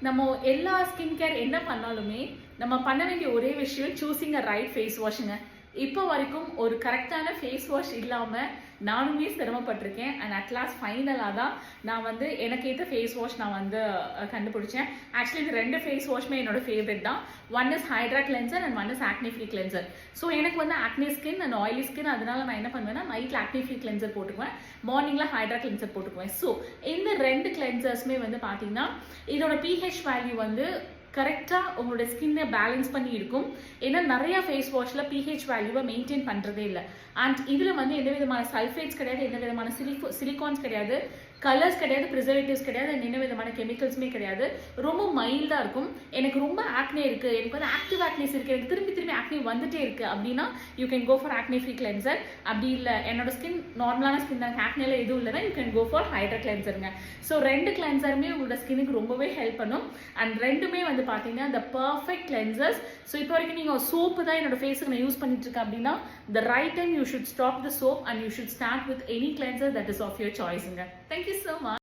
நம்ம எல்லா skin care என்ன பண்ணாலுமே நம்ம பண்ண வேண்டிய ஒரே விஷயம் சூசிங் அ ரைட் ஃபேஸ் வாஷுங்க. இப்போ வரைக்கும் ஒரு கரெக்டான ஃபேஸ் வாஷ் இல்லாமல் நானுமே சிரமப்பட்டிருக்கேன். அண்ட் அட்லாஸ்ட் ஃபைனலாக தான் நான் வந்து எனக்கு ஏற்ற ஃபேஸ் வாஷ் நான் வந்து கண்டுபிடிச்சேன். ஆக்சுவலி இது 2 ஃபேஸ் வாஷ்மே என்னோட ஃபேவரட் தான். One is hydra cleanser and one is acne free cleanser. So எனக்கு வந்து ஆக்னி ஸ்கின் அண்ட் ஆயிலி ஸ்கின், அதனால நான் என்ன பண்ணுவேன்னா நைட்டில் ஆக்னி ஃப்ரீ கிளென்சர் போட்டுக்குவேன், மார்னிங்கில் ஹைட்ரா கிளென்சர் போட்டுக்குவேன். ஸோ இந்த 2 கிளென்சர்ஸுமே வந்து பார்த்தீங்கன்னா இதோட பிஹெச் வேல்யூ வந்து கரெக்டாக உங்களோட ஸ்கின்னை பேலன்ஸ் பண்ணி இருக்கும். ஏன்னா நிறைய ஃபேஸ் வாஷில் பிஹெச் வேல்யூவை மெயின்டைன் பண்ணுறதே இல்லை. அண்ட் இதில் வந்து எந்த விதமான சல்ஃபேட்ஸ் கிடையாது, எந்த விதமான சிலிகான்ஸ் கிடையாது, கலர்ஸ் கிடையாது, ப்ரிசர்வேட்டிவ்ஸ் கிடையாது, அண்ட் எந்த விதமான கெமிக்கல்ஸுமே கிடையாது. ரொம்ப மைல்டாக இருக்கும். எனக்கு ரொம்ப ஆக்னே இருக்குது, எனக்கு வந்து ஆக்டிவ் ஆக்னேஸ் இருக்குது, எனக்கு திரும்பி திரும்பி ஆக்னே வந்துட்டே இருக்குது அப்படின்னா you can go for acne free cleanser. அப்படி இல்லை என்னோட ஸ்கின் நார்மலான ஸ்கின் தான், ஆக்னேல எதுவும் இல்லைன்னா you can go for hydra கிளென்சருங்க. ஸோ 2 கிளென்சருமே உங்களோட ஸ்கின்னுக்கு ரொம்பவே ஹெல்ப் பண்ணும். அண்ட் ரெண்டுமே வந்து பார்த்தீங்கன்னா the perfect cleansers. ஸோ இப்போ வரைக்கும் நீங்கள் சோப்பு தான் என்னோட ஃபேஸுக்கு நான் யூஸ் பண்ணிட்டு இருக்கேன் அப்படின்னா the right time you should stop the soap and you should start with any cleanser that is of your choice. Thank you so much.